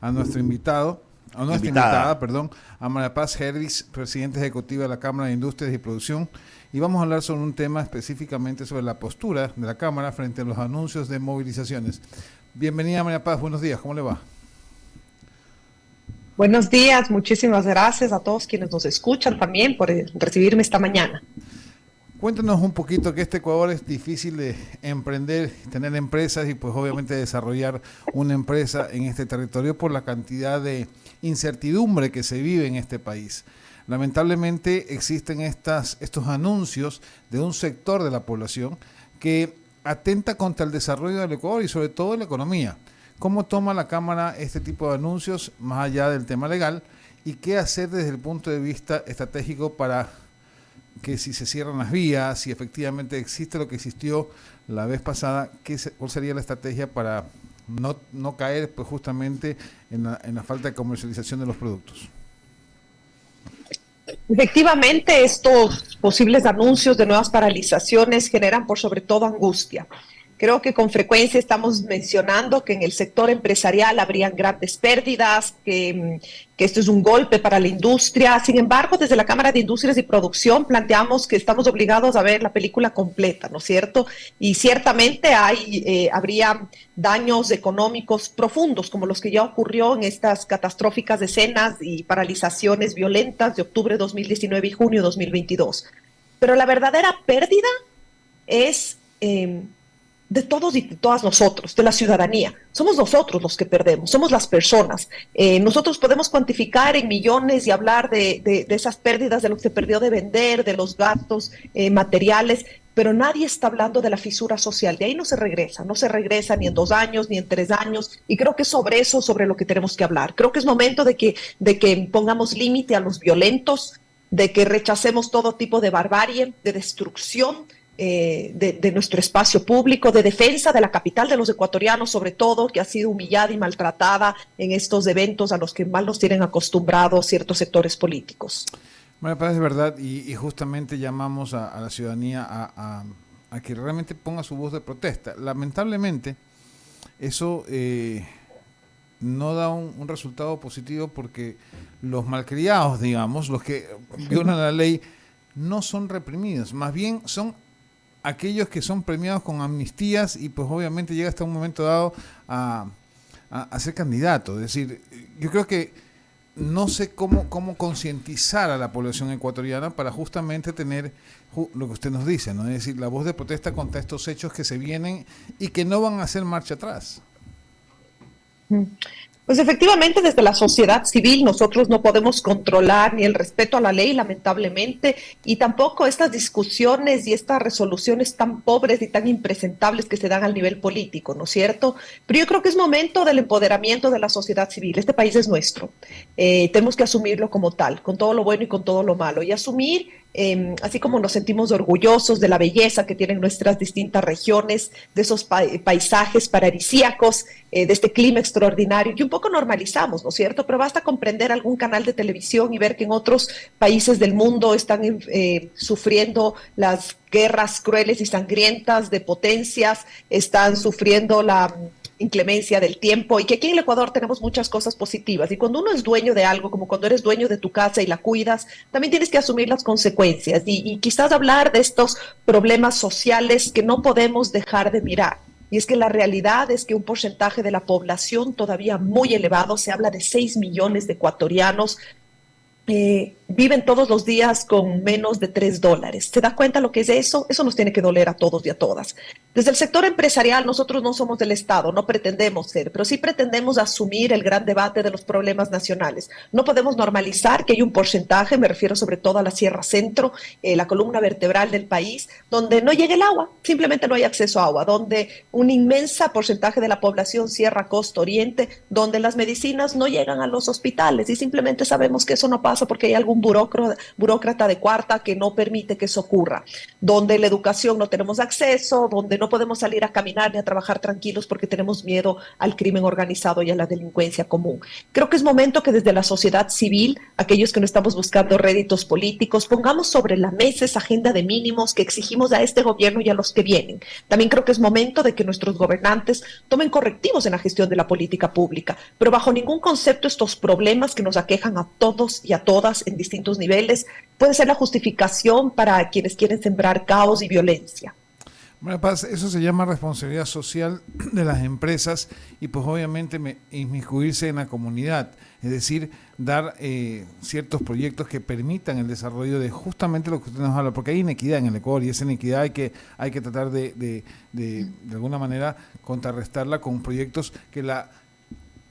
A nuestro invitado, a nuestra invitada, perdón, a María Paz Hervis, presidenta ejecutiva de la Cámara de Industrias y Producción, y vamos a hablar sobre un tema específicamente sobre la postura de la Cámara frente a los anuncios de movilizaciones. Bienvenida, María Paz, buenos días, ¿cómo le va? Buenos días, muchísimas gracias a todos quienes nos escuchan también por recibirme esta mañana. Cuéntanos un poquito que este Ecuador es difícil de emprender, tener empresas y pues obviamente desarrollar una empresa en este territorio por la cantidad de incertidumbre que se vive en este país. Lamentablemente existen estos anuncios de un sector de la población que atenta contra el desarrollo del Ecuador y sobre todo la economía. ¿Cómo toma la Cámara este tipo de anuncios más allá del tema legal y qué hacer desde el punto de vista estratégico para que si se cierran las vías, si efectivamente existe lo que existió la vez pasada, cuál sería la estrategia para no caer pues justamente en la falta de comercialización de los productos? Efectivamente, estos posibles anuncios de nuevas paralizaciones generan por sobre todo angustia. Creo que con frecuencia estamos mencionando que en el sector empresarial habrían grandes pérdidas, que esto es un golpe para la industria. Sin embargo, desde la Cámara de Industrias y Producción planteamos que estamos obligados a ver la película completa, ¿no es cierto? Y ciertamente habría daños económicos profundos, como los que ya ocurrió en estas catastróficas escenas y paralizaciones violentas de octubre de 2019 y junio de 2022. Pero la verdadera pérdida es de todos y de todas nosotros, de la ciudadanía. Somos nosotros los que perdemos, somos las personas. Nosotros podemos cuantificar en millones y hablar de esas pérdidas, de lo que se perdió de vender, de los gastos materiales, pero nadie está hablando de la fisura social. De ahí no se regresa ni en 2 años, ni en 3 años, y creo que es sobre eso, sobre lo que tenemos que hablar. Creo que es momento de que pongamos límite a los violentos, de que rechacemos todo tipo de barbarie, de destrucción, de nuestro espacio público, de defensa de la capital de los ecuatorianos, sobre todo, que ha sido humillada y maltratada en estos eventos a los que mal nos tienen acostumbrados ciertos sectores políticos. Me parece verdad y justamente llamamos a la ciudadanía a que realmente ponga su voz de protesta. Lamentablemente, eso no da un resultado positivo porque los malcriados, digamos, los que violan la ley, no son reprimidos, más bien son aquellos que son premiados con amnistías y pues obviamente llega hasta un momento dado a ser candidato. Es decir, yo creo que no sé cómo concientizar a la población ecuatoriana para justamente tener lo que usted nos dice, ¿no? Es decir, la voz de protesta contra estos hechos que se vienen y que no van a hacer marcha atrás. Pues efectivamente, desde la sociedad civil nosotros no podemos controlar ni el respeto a la ley, lamentablemente, y tampoco estas discusiones y estas resoluciones tan pobres y tan impresentables que se dan al nivel político, ¿no es cierto? Pero yo creo que es momento del empoderamiento de la sociedad civil. Este país es nuestro. Tenemos que asumirlo como tal, con todo lo bueno y con todo lo malo, y asumir así como nos sentimos orgullosos de la belleza que tienen nuestras distintas regiones, de esos paisajes paradisíacos, de este clima extraordinario, que un poco normalizamos, ¿no es cierto? Pero basta comprender algún canal de televisión y ver que en otros países del mundo están sufriendo las guerras crueles y sangrientas de potencias, están sufriendo la inclemencia del tiempo, y que aquí en el Ecuador tenemos muchas cosas positivas, y cuando uno es dueño de algo, como cuando eres dueño de tu casa y la cuidas, también tienes que asumir las consecuencias y quizás hablar de estos problemas sociales que no podemos dejar de mirar. Y es que la realidad es que un porcentaje de la población todavía muy elevado, se habla de 6 millones de ecuatorianos, viven todos los días con menos de $3. ¿Se da cuenta lo que es eso? Eso nos tiene que doler a todos y a todas. Desde el sector empresarial, nosotros no somos del Estado, no pretendemos ser, pero sí pretendemos asumir el gran debate de los problemas nacionales. No podemos normalizar que hay un porcentaje, me refiero sobre todo a la Sierra Centro, la columna vertebral del país, donde no llega el agua, simplemente no hay acceso a agua, donde un inmenso porcentaje de la población Sierra Costa Oriente, donde las medicinas no llegan a los hospitales y simplemente sabemos que eso no pasa pasa porque hay algún burócrata de cuarta que no permite que eso ocurra, donde la educación no tenemos acceso, donde no podemos salir a caminar ni a trabajar tranquilos porque tenemos miedo al crimen organizado y a la delincuencia común. Creo que es momento que desde la sociedad civil, aquellos que no estamos buscando réditos políticos, pongamos sobre la mesa esa agenda de mínimos que exigimos a este gobierno y a los que vienen. También creo que es momento de que nuestros gobernantes tomen correctivos en la gestión de la política pública, pero bajo ningún concepto estos problemas que nos aquejan a todos y a todas en distintos niveles puede ser la justificación para quienes quieren sembrar caos y violencia. Bueno, Paz, eso se llama responsabilidad social de las empresas y pues obviamente inmiscuirse en la comunidad, es decir, dar ciertos proyectos que permitan el desarrollo de justamente lo que usted nos habla, porque hay inequidad en el Ecuador y esa inequidad hay que tratar de alguna manera contrarrestarla con proyectos que la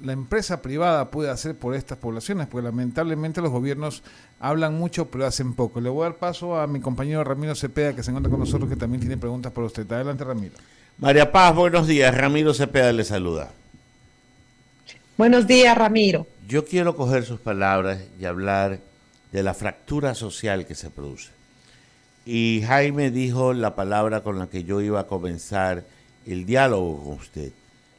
empresa privada puede hacer por estas poblaciones, porque lamentablemente los gobiernos hablan mucho pero hacen poco. Le voy a dar paso a mi compañero Ramiro Cepeda, que se encuentra con nosotros, que también tiene preguntas para usted. Adelante, Ramiro. María Paz, buenos días. Ramiro Cepeda le saluda. Buenos días, Ramiro. Yo quiero coger sus palabras y hablar de la fractura social que se produce. Y Jaime dijo la palabra con la que yo iba a comenzar el diálogo con usted.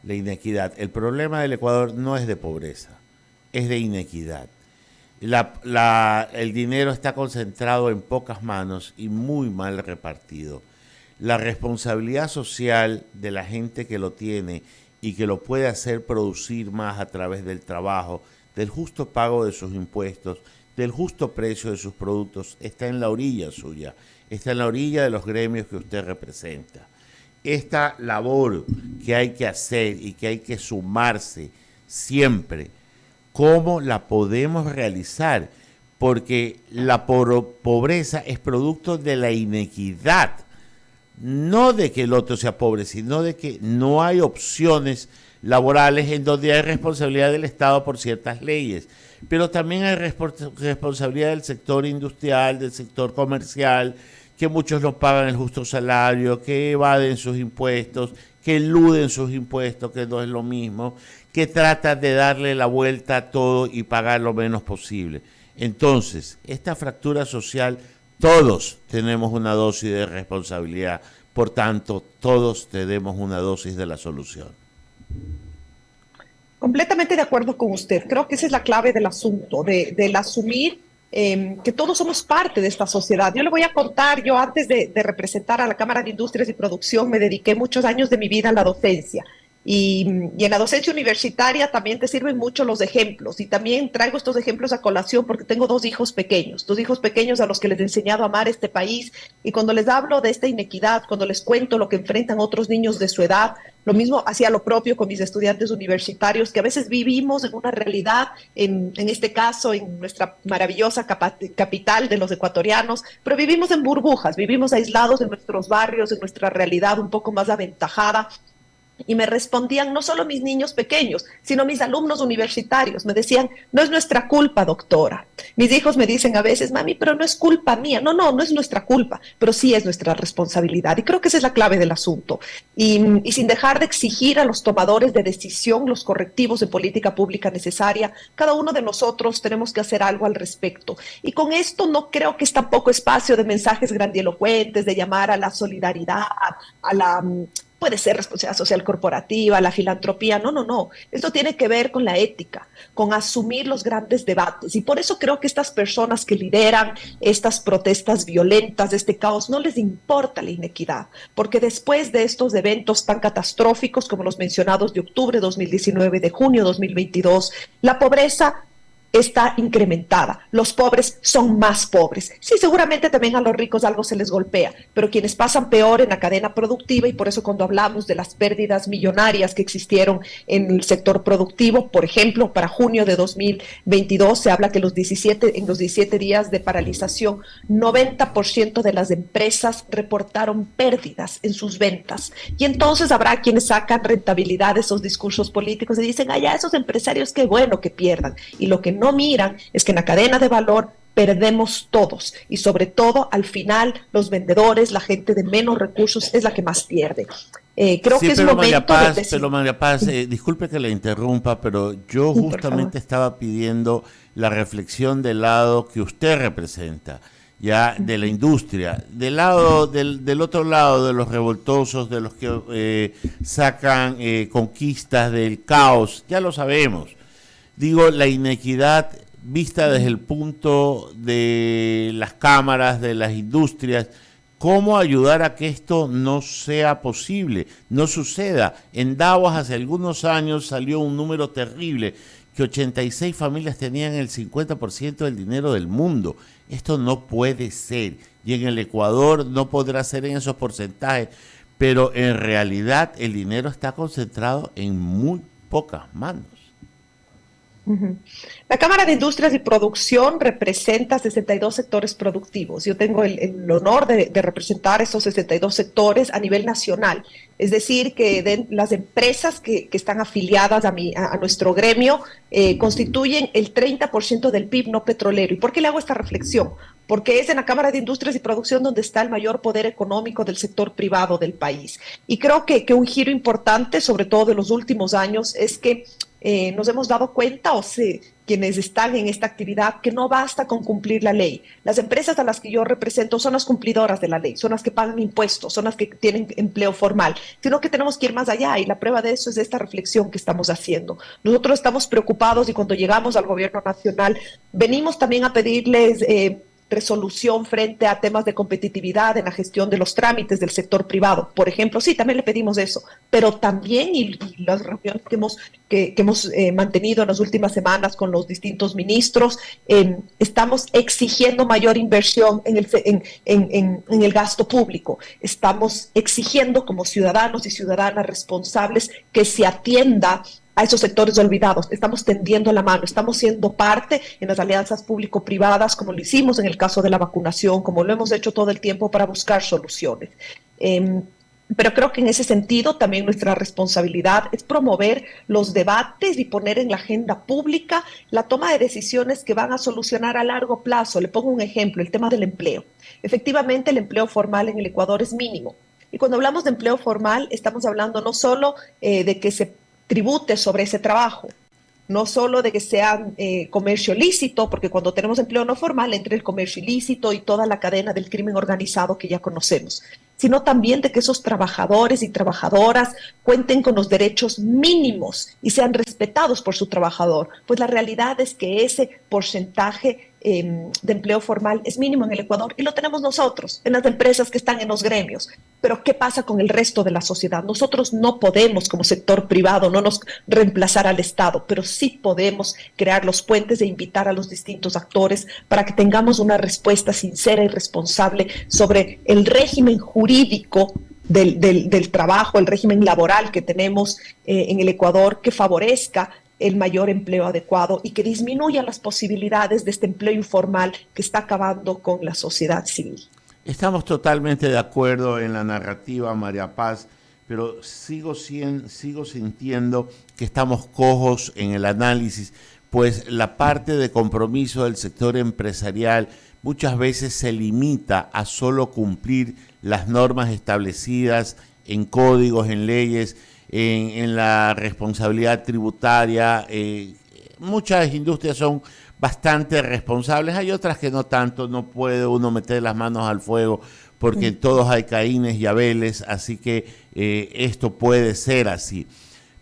La inequidad. El problema del Ecuador no es de pobreza, es de inequidad. El dinero está concentrado en pocas manos y muy mal repartido. La responsabilidad social de la gente que lo tiene y que lo puede hacer producir más a través del trabajo, del justo pago de sus impuestos, del justo precio de sus productos, está en la orilla suya, está en la orilla de los gremios que usted representa. Esta labor que hay que hacer y que hay que sumarse siempre, ¿cómo la podemos realizar? Porque la pobreza es producto de la inequidad, no de que el otro sea pobre, sino de que no hay opciones laborales en donde hay responsabilidad del Estado por ciertas leyes, pero también hay responsabilidad del sector industrial, del sector comercial, que muchos no pagan el justo salario, que evaden sus impuestos, que eluden sus impuestos, que no es lo mismo, que tratan de darle la vuelta a todo y pagar lo menos posible. Entonces, esta fractura social, todos tenemos una dosis de responsabilidad, por tanto, todos tenemos una dosis de la solución. Completamente de acuerdo con usted. Creo que esa es la clave del asunto, del asumir que todos somos parte de esta sociedad. Yo le voy a contar, yo antes de representar a la Cámara de Industrias y Producción me dediqué muchos años de mi vida a la docencia. Y en la docencia universitaria también te sirven mucho los ejemplos y también traigo estos ejemplos a colación porque tengo dos hijos pequeños a los que les he enseñado a amar este país y cuando les hablo de esta inequidad, cuando les cuento lo que enfrentan otros niños de su edad, lo mismo hacía lo propio con mis estudiantes universitarios que a veces vivimos en una realidad, en este caso en nuestra maravillosa capital de los ecuatorianos, pero vivimos en burbujas, vivimos aislados en nuestros barrios, en nuestra realidad un poco más aventajada. Y me respondían no solo mis niños pequeños, sino mis alumnos universitarios. Me decían, no es nuestra culpa, doctora. Mis hijos me dicen a veces, mami, pero no es culpa mía. No es nuestra culpa, pero sí es nuestra responsabilidad. Y creo que esa es la clave del asunto. Y sin dejar de exigir a los tomadores de decisión los correctivos de política pública necesaria, cada uno de nosotros tenemos que hacer algo al respecto. Y con esto no creo que es tampoco espacio de mensajes grandilocuentes, de llamar a la solidaridad, a la... puede ser responsabilidad social corporativa, la filantropía, no. Esto tiene que ver con la ética, con asumir los grandes debates. Y por eso creo que estas personas que lideran estas protestas violentas, este caos, no les importa la inequidad, porque después de estos eventos tan catastróficos como los mencionados de octubre 2019, de junio 2022, la pobreza está incrementada. Los pobres son más pobres. Sí, seguramente también a los ricos algo se les golpea, pero quienes pasan peor en la cadena productiva, y por eso cuando hablamos de las pérdidas millonarias que existieron en el sector productivo, por ejemplo, para junio de 2022 se habla que en los 17 días de paralización, 90% de las empresas reportaron pérdidas en sus ventas. Y entonces habrá quienes sacan rentabilidad de esos discursos políticos y dicen, ya esos empresarios, qué bueno que pierdan. Y lo que no miran es que en la cadena de valor perdemos todos y sobre todo al final los vendedores, la gente de menos recursos es la que más pierde. Creo Sí, que es pero momento María Paz, disculpe que le interrumpa, pero yo Sí, por favor. justamente estaba pidiendo la reflexión del lado que usted representa, ya de la industria, del otro lado de los revoltosos, de los que sacan conquistas del caos, ya lo sabemos. Digo, la inequidad vista desde el punto de las cámaras, de las industrias, ¿cómo ayudar a que esto no sea posible, no suceda? En Davos hace algunos años salió un número terrible, que 86 familias tenían el 50% del dinero del mundo. Esto no puede ser. Y en el Ecuador no podrá ser en esos porcentajes, pero en realidad el dinero está concentrado en muy pocas manos. Ujú. La Cámara de Industrias y Producción representa 62 sectores productivos. Yo tengo el honor de representar esos 62 sectores a nivel nacional. Es decir, que las empresas que están afiliadas a nuestro gremio constituyen el 30% del PIB no petrolero. ¿Y por qué le hago esta reflexión? Porque es en la Cámara de Industrias y Producción donde está el mayor poder económico del sector privado del país. Y creo que un giro importante, sobre todo de los últimos años, es que nos hemos dado cuenta, quienes están en esta actividad, que no basta con cumplir la ley. Las empresas a las que yo represento son las cumplidoras de la ley, son las que pagan impuestos, son las que tienen empleo formal, sino que tenemos que ir más allá y la prueba de eso es esta reflexión que estamos haciendo. Nosotros estamos preocupados y cuando llegamos al gobierno nacional venimos también a pedirles resolución frente a temas de competitividad en la gestión de los trámites del sector privado. Por ejemplo, sí, también le pedimos eso, pero también, y las reuniones que hemos mantenido en las últimas semanas con los distintos ministros, estamos exigiendo mayor inversión en el gasto público. Estamos exigiendo como ciudadanos y ciudadanas responsables que se atienda a esos sectores olvidados. Estamos tendiendo la mano, estamos siendo parte en las alianzas público-privadas, como lo hicimos en el caso de la vacunación, como lo hemos hecho todo el tiempo para buscar soluciones. Pero creo que en ese sentido también nuestra responsabilidad es promover los debates y poner en la agenda pública la toma de decisiones que van a solucionar a largo plazo. Le pongo un ejemplo, el tema del empleo. Efectivamente, el empleo formal en el Ecuador es mínimo. Y cuando hablamos de empleo formal, estamos hablando no solo de que se tribute sobre ese trabajo, no solo de que sea comercio ilícito, porque cuando tenemos empleo no formal entra el comercio ilícito y toda la cadena del crimen organizado que ya conocemos, sino también de que esos trabajadores y trabajadoras cuenten con los derechos mínimos y sean respetados por su trabajador. Pues la realidad es que ese porcentaje de empleo formal es mínimo en el Ecuador y lo tenemos nosotros, en las empresas que están en los gremios. Pero ¿qué pasa con el resto de la sociedad? Nosotros no podemos, como sector privado, no nos reemplazar al Estado, pero sí podemos crear los puentes e invitar a los distintos actores para que tengamos una respuesta sincera y responsable sobre el régimen jurídico del trabajo, el régimen laboral que tenemos en el Ecuador, que favorezca el mayor empleo adecuado y que disminuya las posibilidades de este empleo informal que está acabando con la sociedad civil. Estamos totalmente de acuerdo en la narrativa, María Paz, pero sigo sintiendo que estamos cojos en el análisis, pues la parte de compromiso del sector empresarial muchas veces se limita a solo cumplir las normas establecidas en códigos, en leyes, en la responsabilidad tributaria. Muchas industrias son bastante responsables, hay otras que no tanto, no puede uno meter las manos al fuego porque en todos hay Caínes y Abeles, así que esto puede ser así.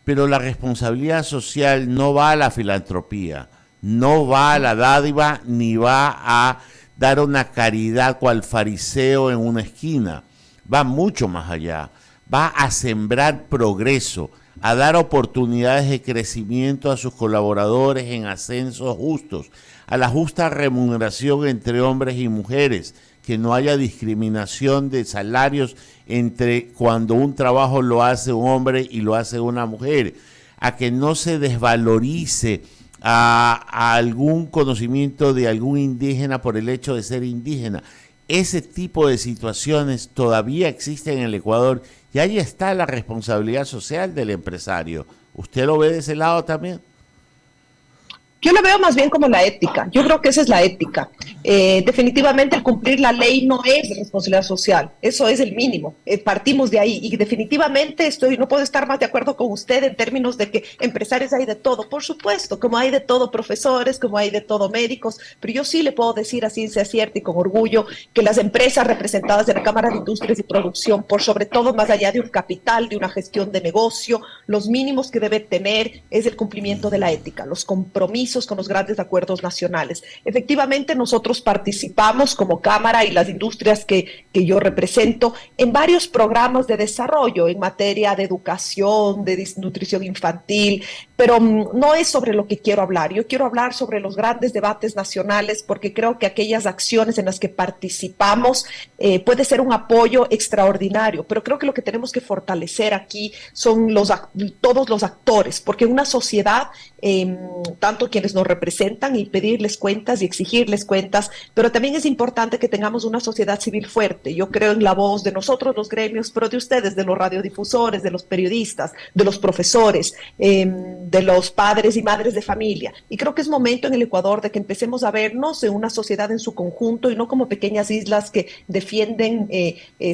Pero la responsabilidad social no va a la filantropía, no va a la dádiva, ni va a dar una caridad cual fariseo en una esquina, va mucho más allá. Va a sembrar progreso, a dar oportunidades de crecimiento a sus colaboradores en ascensos justos, a la justa remuneración entre hombres y mujeres, que no haya discriminación de salarios entre cuando un trabajo lo hace un hombre y lo hace una mujer, a que no se desvalorice a algún conocimiento de algún indígena por el hecho de ser indígena. Ese tipo de situaciones todavía existen en el Ecuador y ahí está la responsabilidad social del empresario. ¿Usted lo ve de ese lado también? Yo lo veo más bien como la ética. Yo creo que esa es la ética. Definitivamente el cumplir la ley no es responsabilidad social. Eso es el mínimo. Partimos de ahí. Y definitivamente no puedo estar más de acuerdo con usted en términos de que empresarios hay de todo. Por supuesto, como hay de todo profesores, como hay de todo médicos. Pero yo sí le puedo decir a ciencia cierta y con orgullo que las empresas representadas en la Cámara de Industrias y Producción, por sobre todo más allá de un capital, de una gestión de negocio, los mínimos que debe tener es el cumplimiento de la ética, los compromisos con los grandes acuerdos nacionales. Efectivamente, nosotros participamos como Cámara y las industrias que yo represento en varios programas de desarrollo en materia de educación, de nutrición infantil, pero no es sobre lo que quiero hablar. Yo quiero hablar sobre los grandes debates nacionales porque creo que aquellas acciones en las que participamos puede ser un apoyo extraordinario, pero creo que lo que tenemos que fortalecer aquí son todos los actores, porque en una sociedad, tanto quienes nos representan y pedirles cuentas y exigirles cuentas, pero también es importante que tengamos una sociedad civil fuerte. Yo creo en la voz de nosotros, los gremios, pero de ustedes, de los radiodifusores, de los periodistas, de los profesores, de los padres y madres de familia. Y creo que es momento en el Ecuador de que empecemos a vernos en una sociedad en su conjunto y no como pequeñas islas que defienden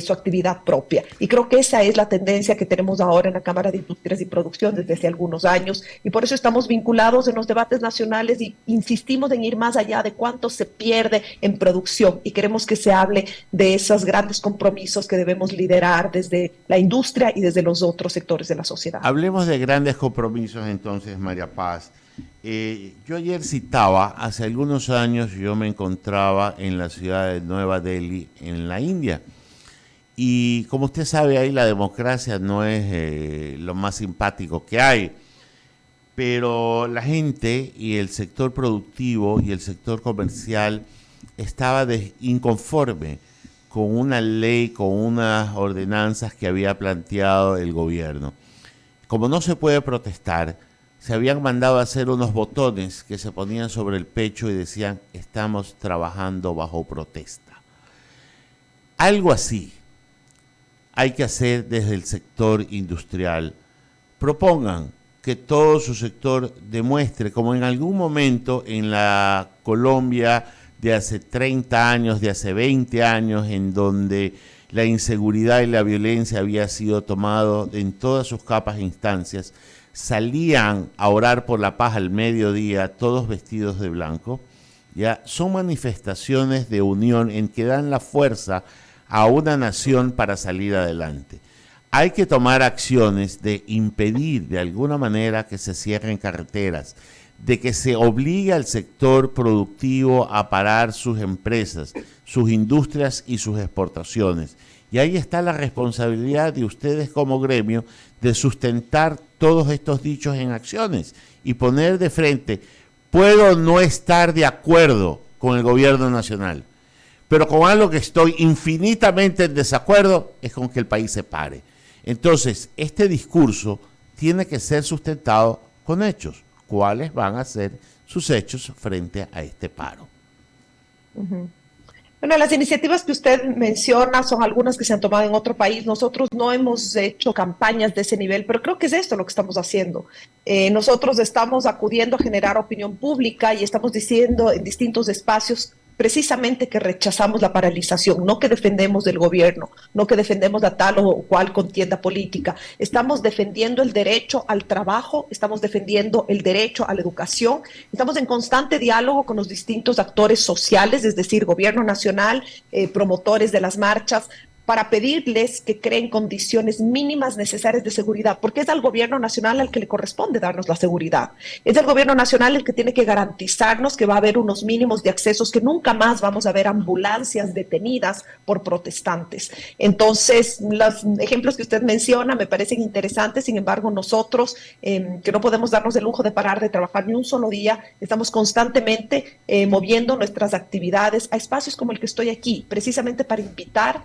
su actividad propia. Y creo que esa es la tendencia que tenemos ahora en la Cámara de Industrias y Producción desde hace algunos años, y por eso estamos vinculados en los debates nacionales y insistimos en ir más allá de cuánto se pierde en producción, y queremos que se hable de esos grandes compromisos que debemos liderar desde la industria y desde los otros sectores de la sociedad. Hablemos de grandes compromisos entonces, María Paz. Yo ayer citaba, hace algunos años yo me encontraba en la ciudad de Nueva Delhi, en la India. Y como usted sabe, ahí la democracia no es lo más simpático que hay. Pero la gente y el sector productivo y el sector comercial estaba inconforme con una ley, con unas ordenanzas que había planteado el gobierno. Como no se puede protestar, se habían mandado a hacer unos botones que se ponían sobre el pecho y decían: estamos trabajando bajo protesta. Algo así hay que hacer desde el sector industrial. Propongan que todo su sector demuestre, como en algún momento en la Colombia de hace 30 años, de hace 20 años, en donde la inseguridad y la violencia había sido tomado en todas sus capas e instancias, salían a orar por la paz al mediodía, todos vestidos de blanco. Ya son manifestaciones de unión en que dan la fuerza a una nación para salir adelante. Hay que tomar acciones de impedir de alguna manera que se cierren carreteras, de que se obligue al sector productivo a parar sus empresas, sus industrias y sus exportaciones. Y ahí está la responsabilidad de ustedes como gremio de sustentar todos estos dichos en acciones y poner de frente: puedo no estar de acuerdo con el gobierno nacional, pero con algo que estoy infinitamente en desacuerdo es con que el país se pare. Entonces, este discurso tiene que ser sustentado con hechos. ¿Cuáles van a ser sus hechos frente a este paro? Bueno, las iniciativas que usted menciona son algunas que se han tomado en otro país. Nosotros no hemos hecho campañas de ese nivel, pero creo que es esto lo que estamos haciendo. Nosotros estamos acudiendo a generar opinión pública y estamos diciendo en distintos espacios precisamente que rechazamos la paralización, no que defendemos del gobierno, no que defendemos a tal o cual contienda política. Estamos defendiendo el derecho al trabajo, estamos defendiendo el derecho a la educación, estamos en constante diálogo con los distintos actores sociales, es decir, gobierno nacional, promotores de las marchas, para pedirles que creen condiciones mínimas necesarias de seguridad, porque es al gobierno nacional al que le corresponde darnos la seguridad. Es el gobierno nacional el que tiene que garantizarnos que va a haber unos mínimos de accesos, que nunca más vamos a ver ambulancias detenidas por protestantes. Entonces, los ejemplos que usted menciona me parecen interesantes. Sin embargo, nosotros, que no podemos darnos el lujo de parar de trabajar ni un solo día, estamos constantemente moviendo nuestras actividades a espacios como el que estoy aquí, precisamente para invitar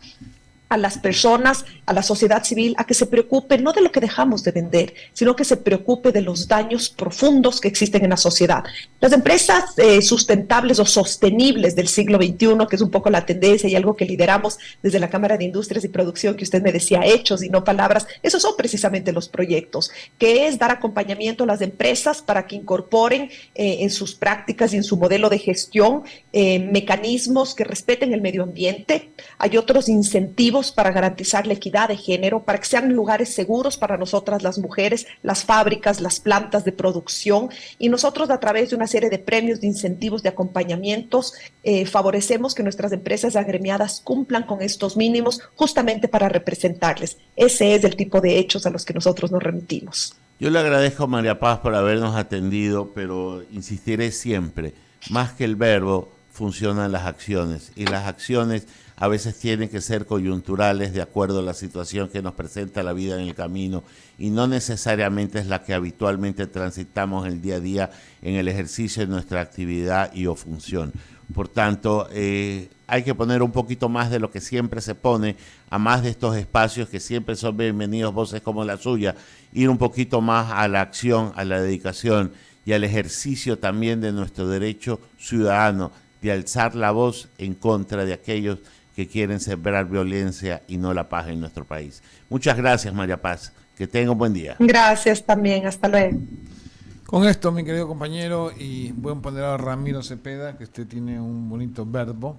a las personas, a la sociedad civil, a que se preocupe no de lo que dejamos de vender, sino que se preocupe de los daños profundos que existen en la sociedad. Las empresas sustentables o sostenibles del siglo XXI, que es un poco la tendencia y algo que lideramos desde la Cámara de Industrias y Producción, que usted me decía hechos y no palabras, esos son precisamente los proyectos, que es dar acompañamiento a las empresas para que incorporen en sus prácticas y en su modelo de gestión mecanismos que respeten el medio ambiente. Hay otros incentivos para garantizar la equidad de género, para que sean lugares seguros para nosotras las mujeres, las fábricas, las plantas de producción, y nosotros a través de una serie de premios, de incentivos, de acompañamientos, favorecemos que nuestras empresas agremiadas cumplan con estos mínimos justamente para representarles. Ese es el tipo de hechos a los que nosotros nos remitimos. Yo le agradezco a María Paz por habernos atendido, pero insistiré siempre, más que el verbo, funcionan las acciones, y las acciones a veces tienen que ser coyunturales de acuerdo a la situación que nos presenta la vida en el camino, y no necesariamente es la que habitualmente transitamos el día a día en el ejercicio de nuestra actividad y o función. Por tanto, hay que poner un poquito más de lo que siempre se pone, a más de estos espacios que siempre son bienvenidos, voces como la suya, ir un poquito más a la acción, a la dedicación y al ejercicio también de nuestro derecho ciudadano de alzar la voz en contra de aquellos que quieren sembrar violencia y no la paz en nuestro país. Muchas gracias, María Paz. Que tenga un buen día. Gracias también. Hasta luego. Con esto, mi querido compañero y buen ponderado Ramiro Cepeda, que usted tiene un bonito verbo.